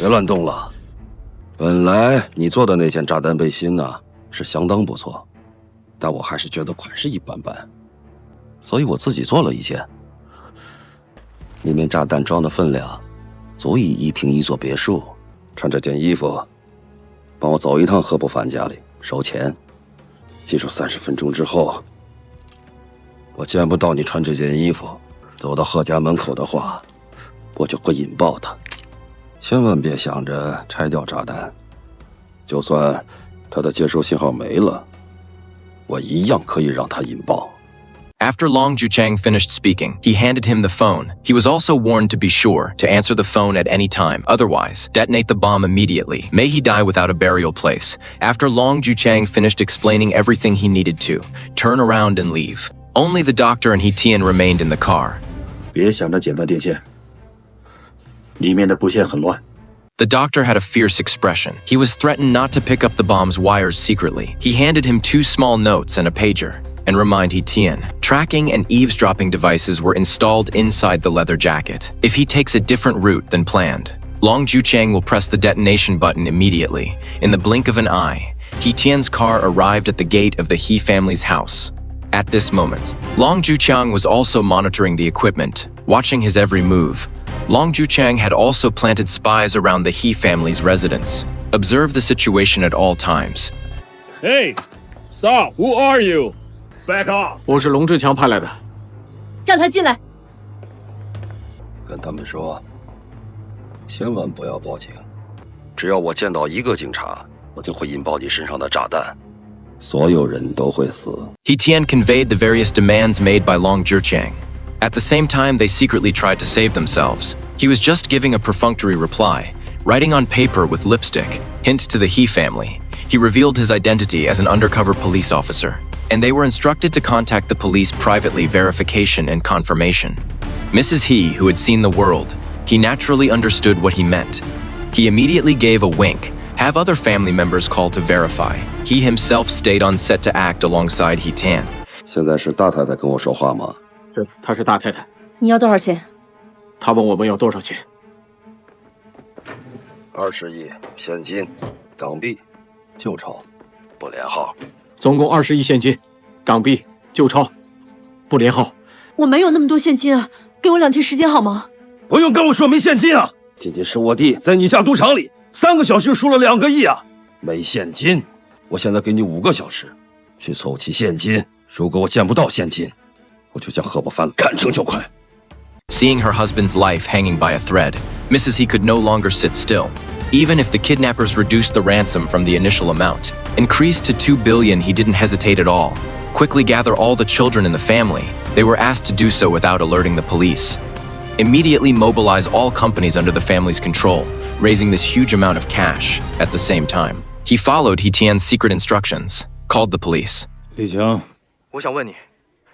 别乱动了。本来你做的那件炸弹背心呢，是相当不错，但我还是觉得款式一般般，所以我自己做了一件。里面炸弹装的分量，足以一平一座别墅。穿这件衣服，帮我走一趟贺不凡家里收钱。记住，30分钟之后，我见不到你穿这件衣服，走到贺家门口的话，我就会引爆它。千万别想着拆掉炸弹，就算它的接收信号没了，我一样可以让它引爆。After Long Zhiqiang finished speaking, he handed him the phone. He was also warned to be sure to answer the phone at any time. Otherwise, detonate the bomb immediately. May he die without a burial place. After Long Zhiqiang finished explaining everything he needed to, turn around and leave. Only the doctor and He Tian remained in the car. 别想着剪断电线，里面的布线很乱。 The doctor had a fierce expression. He was threatened not to pick up the bomb's wires secretly. He handed him 2 small notes and a pager. And remind He Tian, tracking and eavesdropping devices were installed inside the leather jacket. If he takes a different route than planned, Long Zhiqiang will press the detonation button immediately. In the blink of an eye, He Tian's car arrived at the gate of the He family's house. At this moment, Long Zhiqiang was also monitoring the equipment, watching his every move. Long Zhiqiang had also planted spies around the He family's residence. Observe the situation at all times. Hey, stop! Who are you? Back off! 我是龙志强派来的，让他进来。跟他们说，千万不要报警。只要我见到一个警察，我就会引爆你身上的炸弹，所有人都会死。He Tian conveyed the various demands made by Long Zhiqiang. At the same time, they secretly tried to save themselves. He was just giving a perfunctory reply, writing on paper with lipstick, hint to the He family. He revealed his identity as an undercover police officer, and they were instructed to contact the police privately verification and confirmation. Mrs. He, who had seen the world, he naturally understood what he meant. He immediately gave a wink, have other family members call to verify. He himself stayed on set to act alongside He Tian. 现在是大太太跟我说话吗？是，她是大太太。你要多少钱？她问我们要多少钱。20亿现金，港币，旧钞，不连号。总共20亿现金，港币，旧钞，不连号。我没有那么多现金啊，给我2天时间好吗？不用跟我说没现金啊！仅仅是我弟在你下赌场里3个小时输了2个亿啊！没现金，我现在给你5个小时，去凑齐现金。如果我见不到现金，我就将贺伯凡砍成9块。Seeing her husband's life hanging by a thread, Mrs. He could no longer sit still. Even if the kidnappers reduced the ransom from the initial amount, increased to $2 billion, he didn't hesitate at all. Quickly gather all the children in the family. They were asked to do so without alerting the police. Immediately mobilize all companies under the family's control, raising this huge amount of cash at the same time. He followed He Tian's secret instructions, called the police. 李强，我想问你，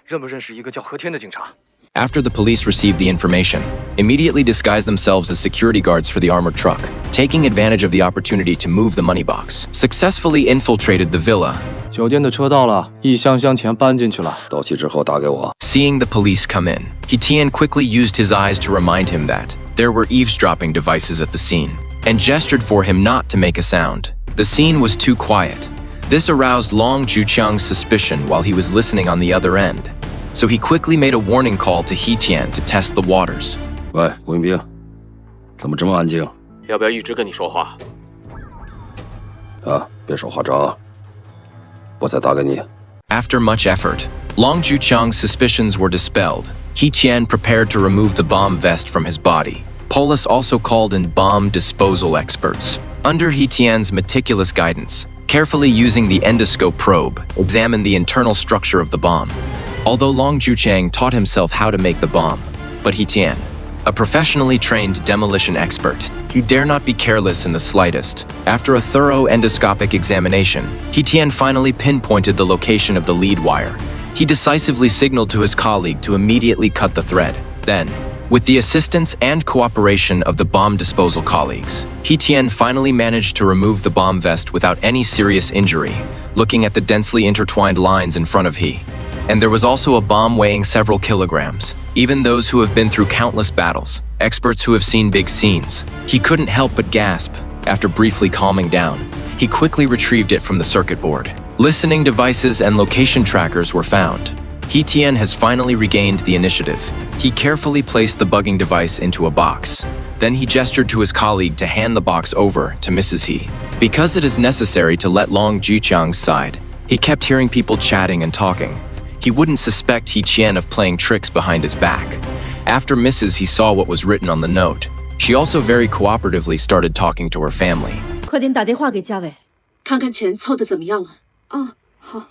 认不认识一个叫和天的警察？ After the police received the information, immediately disguised themselves as security guards for the armored truck, taking advantage of the opportunity to move the money box, successfully infiltrated the villa. 酒店的车到了，一箱箱钱搬进去了。到齐之后打给我。Seeing the police come in, He Tian quickly used his eyes to remind him that there were eavesdropping devices at the scene, and gestured for him not to make a sound. The scene was too quiet. This aroused Long Zhiqiang's suspicion while he was listening on the other end. So he quickly made a warning call to He Tian to test the waters. 喂，郭云兵，怎么这么安静？要不要一直跟你说话？啊，别说话着，我再打给你。 After much effort, Long Zhiqiang's suspicions were dispelled. He Tian prepared to remove the bomb vest from his body. Police also called in bomb disposal experts. Under He Tian's meticulous guidance, carefully using the endoscope probe, examined the internal structure of the bomb. Although Long Zhiqiang taught himself how to make the bomb, but He Tian, a professionally trained demolition expert, he dare not be careless in the slightest. After a thorough endoscopic examination, He Tian finally pinpointed the location of the lead wire. He decisively signaled to his colleague to immediately cut the thread. Then, with the assistance and cooperation of the bomb disposal colleagues, He Tian finally managed to remove the bomb vest without any serious injury, looking at the densely intertwined lines in front of He. And there was also a bomb weighing several kilograms. Even those who have been through countless battles experts who have seen big scenes. He couldn't help but gasp. After briefly calming down, he quickly retrieved it from the circuit board. Listening devices and location trackers were found. He Tian has finally regained the initiative. He carefully placed the bugging device into a box. Then he gestured to his colleague to hand the box over to Mrs. He. Because it is necessary to let Long Zhiqiang's side, he kept hearing people chatting and talking. He wouldn't suspect He Tian of playing tricks behind his back. After Mrs. He saw what was written on the note, she also very cooperatively started talking to her family. 快点打电话给嘉伟，看看钱凑得怎么样了。啊，好。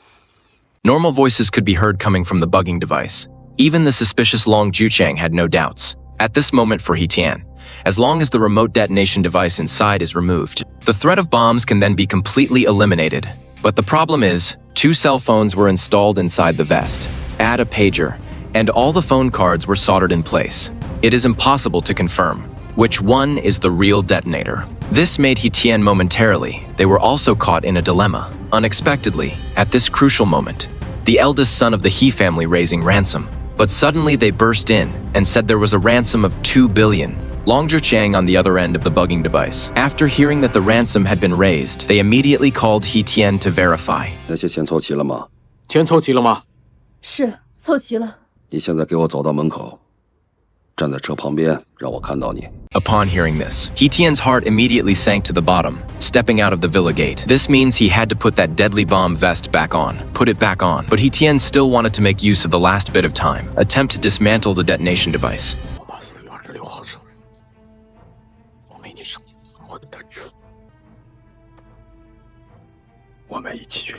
Normal voices could be heard coming from the bugging device. Even the suspicious Long Zhiqiang had no doubts. At this moment for He Tian, as long as the remote detonation device inside is removed, the threat of bombs can then be completely eliminated. But the problem is, 2 cell phones were installed inside the vest, add a pager, and all the phone cards were soldered in place. It is impossible to confirm which one is the real detonator. This made He Tian momentarily. They were also caught in a dilemma. Unexpectedly, at this crucial moment, the eldest son of the He family raising ransom. But suddenly they burst in and said there was a ransom of 2 billion. Long Zhiqiang on the other end of the bugging device. After hearing that the ransom had been raised, they immediately called He Tian to verify. 那些钱凑齐了吗？钱凑齐了吗？是，凑齐了。你现在给我走到门口，站在车旁边，让我看到你。 Upon hearing this, He Tian's heart immediately sank to the bottom, stepping out of the villa gate. This means he had to put that deadly bomb vest back on, put it back on. But He Tian still wanted to make use of the last bit of time, attempt to dismantle the detonation device. 我们4月26号生日，我为你生我的大志。我们一起去。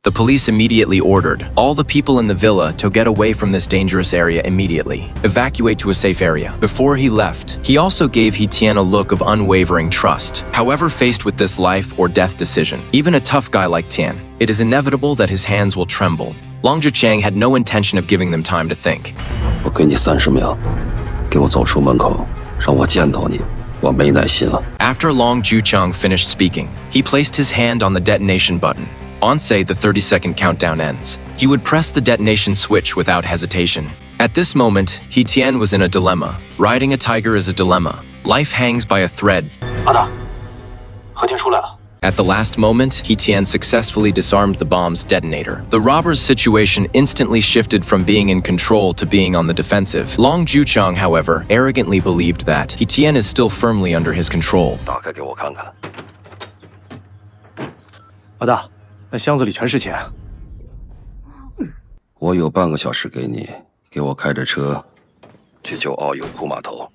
The police immediately ordered all the people in the villa to get away from this dangerous area immediately, evacuate to a safe area. Before he left, he also gave He Tian a look of unwavering trust. However, faced with this life or death decision, even a tough guy like Tian, it is inevitable that his hands will tremble. Long Zhiqiang had no intention of giving them time to think. 我给你30秒，给我走出门口，让我见到你。我没耐心了。 After Long Zhiqiang finished speaking, he placed his hand on the detonation button. On say the 30-second countdown ends, he would press the detonation switch without hesitation. At this moment, He Tian was in a dilemma. Riding a tiger is a dilemma. Life hangs by a thread. 阿大，和田出来了。 At the last moment, He Tian successfully disarmed the bomb's detonator. The robber's situation instantly shifted from being in control to being on the defensive. Long Zhiqiang, however, arrogantly believed that He Tian is still firmly under his control. 打开给我看看。老大，那箱子里全是钱。我有半个小时给你，给我开着车去旧奥油库码头。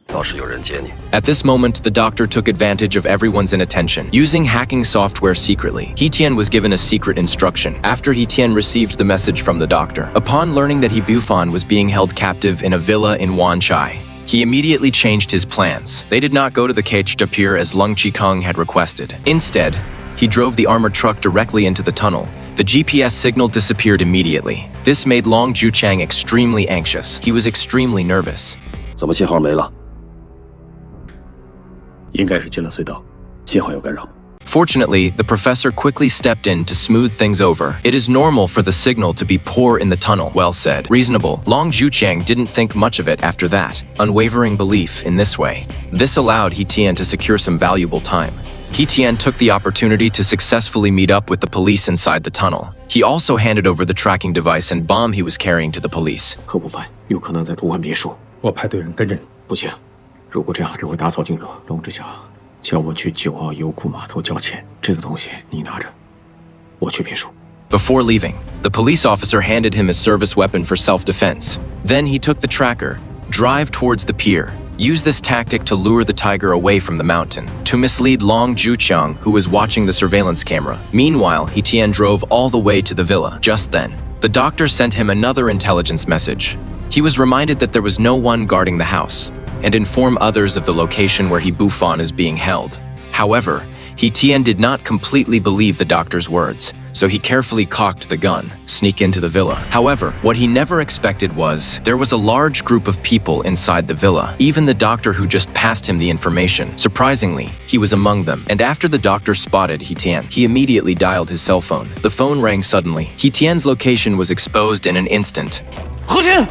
到时有人接你。 At this moment, the doctor took advantage of everyone's inattention. Using hacking software secretly, He Tian was given a secret instruction after He Tian received the message from the doctor. Upon learning that He Bufan was being held captive in a villa in Wanchai, he immediately changed his plans. They did not go to the HKD as Leung Zhiqiang had requested. Instead, he drove the armored truck directly into the tunnel. The GPS signal disappeared immediately. This made Long Zhiqiang extremely anxious. He was extremely nervous. 怎么信号没了？ 应该是进了隧道，信号有干扰。 Fortunately, the professor quickly stepped in to smooth things over. It is normal for the signal to be poor in the tunnel. Well said. Reasonable. Long Zhiqiang didn't think much of it after that. Unwavering belief in this way. This allowed He Tian to secure some valuable time. He Tian took the opportunity to successfully meet up with the police inside the tunnel. He also handed over the tracking device and bomb he was carrying to the police. 何不凡有可能在竹湾别墅。我派队人跟着你。不行，如果这样只会打草惊蛇。龙之祥，叫我去9号油库码头交钱，这个东西你拿着，我去别墅。 Before leaving, the police officer handed him a service weapon for self-defense. Then he took the tracker, drive towards the pier. Use this tactic to lure the tiger away from the mountain, to mislead Long Zhiqiang, who was watching the surveillance camera. Meanwhile, He Tian drove all the way to the villa. Just then, the doctor sent him another intelligence message. He was reminded that there was no one guarding the house, and inform others of the location where He Bufan is being held. However, He Tian did not completely believe the doctor's words, so he carefully cocked the gun, sneak into the villa. However, what he never expected was there was a large group of people inside the villa, even the doctor who just passed him the information. Surprisingly, he was among them, and after the doctor spotted He Tian, he immediately dialed his cell phone. The phone rang suddenly. He Tian's location was exposed in an instant. 何天，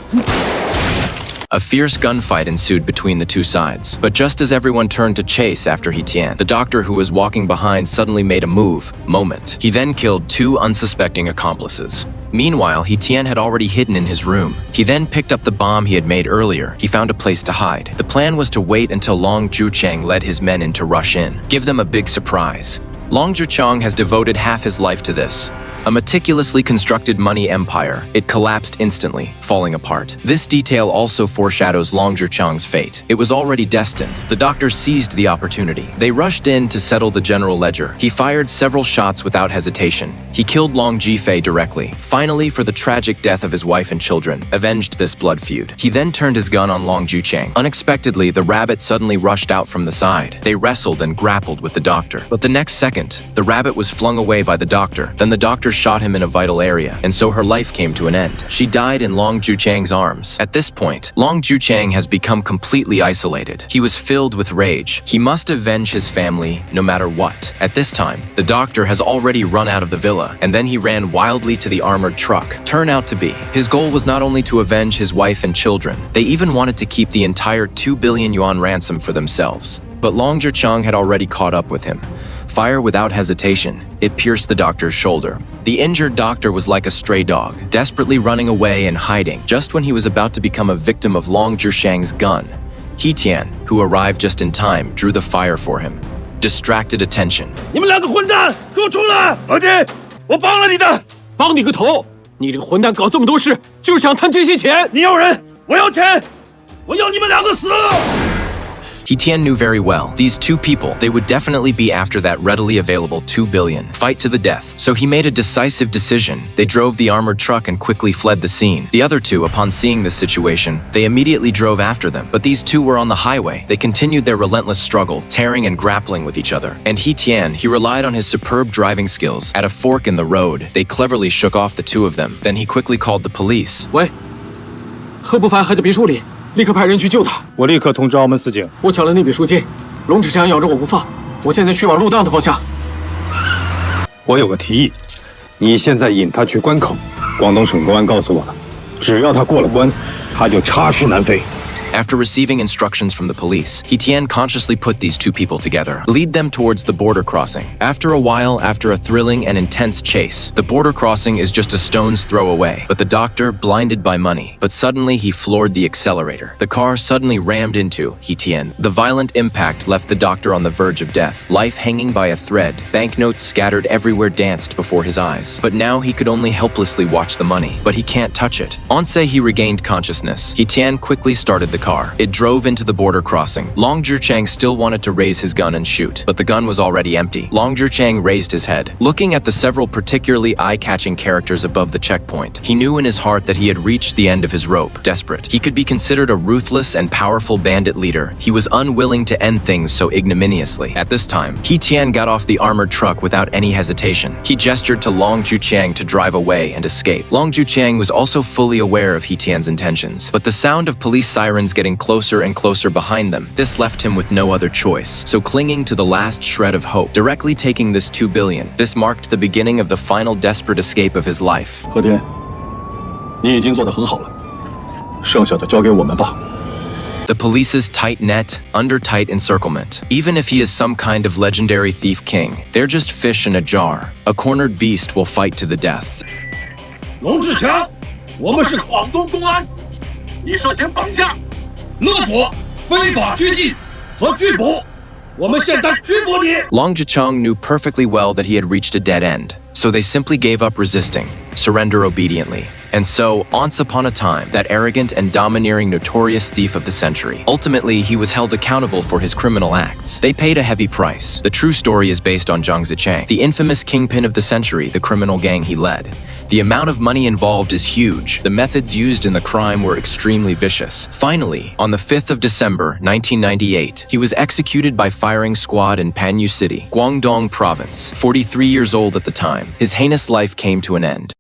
A fierce gunfight ensued between the two sides. But just as everyone turned to chase after He Tian, the doctor who was walking behind suddenly made a moment. He then killed 2 unsuspecting accomplices. Meanwhile, He Tian had already hidden in his room. He then picked up the bomb he had made earlier. He found a place to hide. The plan was to wait until Long Zhiqiang led his men in to rush in, give them a big surprise. Long Zhiqiang has devoted half his life to this. A meticulously constructed money empire, it collapsed instantly, falling apart. This detail also foreshadows Long Zhiqiang's fate. It was already destined. The doctor seized the opportunity. They rushed in to settle the general ledger. He fired several shots without hesitation. He killed Long Zhifei directly. Finally, for the tragic death of his wife and children, avenged this blood feud. He then turned his gun on Long Zhiqiang. Unexpectedly, the rabbit suddenly rushed out from the side. They wrestled and grappled with the doctor. But the next second, the rabbit was flung away by the doctor. Then the doctor shot him in a vital area, and so her life came to an end. She died in Long Zhiqiang's arms. At this point, Long Zhiqiang has become completely isolated. He was filled with rage. He must avenge his family no matter what. At this time, the doctor has already run out of the villa, and then he ran wildly to the armored truck. Turn out to be, his goal was not only to avenge his wife and children, they even wanted to keep the entire 2 billion yuan ransom for themselves. But Long Zhiqiang had already caught up with him. Fire without hesitation, it pierced the doctor's shoulder. The injured doctor was like a stray dog, desperately running away and hiding, just when he was about to become a victim of Long Zhiqiang's gun. He Tian, who arrived just in time, drew the fire for him. Distracted attention. 你们2个混蛋，给我出来！老弟，我帮了你的。帮你个头！你这个混蛋搞这么多事，就是想贪这些钱。你要人，我要钱，我要你们2个死！ He Tian knew very well, these 2 people, they would definitely be after that readily available 2 billion, fight to the death. So he made a decisive decision. They drove the armored truck and quickly fled the scene. The other 2, upon seeing this situation, they immediately drove after them. But these 2 were on the highway. They continued their relentless struggle, tearing and grappling with each other. And He Tian, he relied on his superb driving skills. At a fork in the road, they cleverly shook off the 2 of them. Then he quickly called the police. 喂，何不凡还在别墅里。 立刻派人去救他！我立刻通知澳门司警。我抢了那笔赎金，龙志强咬着我不放，我现在去往路档的方向。我有个提议，你现在引他去关口。广东省公安告诉我了，只要他过了关，他就插翅难飞。 After receiving instructions from the police, He Tian consciously put these 2 people together, lead them towards the border crossing. After a while, after a thrilling and intense chase, the border crossing is just a stone's throw away. But the doctor, blinded by money, but suddenly he floored the accelerator. The car suddenly rammed into He Tian. The violent impact left the doctor on the verge of death, life hanging by a thread. Banknotes scattered everywhere danced before his eyes. But now he could only helplessly watch the money, but he can't touch it. Once he regained consciousness, He Tian quickly started the car. It drove into the border crossing. Long Zhiqiang still wanted to raise his gun and shoot, but the gun was already empty. Long Zhiqiang raised his head. Looking at the several particularly eye-catching characters above the checkpoint, he knew in his heart that he had reached the end of his rope. Desperate, he could be considered a ruthless and powerful bandit leader. He was unwilling to end things so ignominiously. At this time, He Tian got off the armored truck without any hesitation. He gestured to Long Zhiqiang to drive away and escape. Long Zhiqiang was also fully aware of He Tian's intentions, but the sound of police sirens getting closer and closer behind them, this left him with no other choice. So clinging to the last shred of hope, directly taking this 2 billion, this marked the beginning of the final desperate escape of his life. 和田，你已经做得很好了，剩下的交给我们吧。 The police's tight net, under tight encirclement. Even if he is some kind of legendary thief king, they're just fish in a jar. A cornered beast will fight to the death. 龙志强，我们是广东公安，你涉嫌绑架、勒索、非法拘禁和拘捕，我们现在拘捕你。 Long Zhiqiang knew perfectly well that he had reached a dead end, so they simply gave up resisting, surrender obediently. And so, once upon a time, that arrogant and domineering notorious thief of the century, ultimately he was held accountable for his criminal acts. They paid a heavy price. The true story is based on Zhang Ziqiang, the infamous kingpin of the century, the criminal gang he led. The amount of money involved is huge. The methods used in the crime were extremely vicious. Finally, on the 5th of December, 1998, he was executed by firing squad in Panyu City, Guangdong Province. 43 years old at the time, his heinous life came to an end.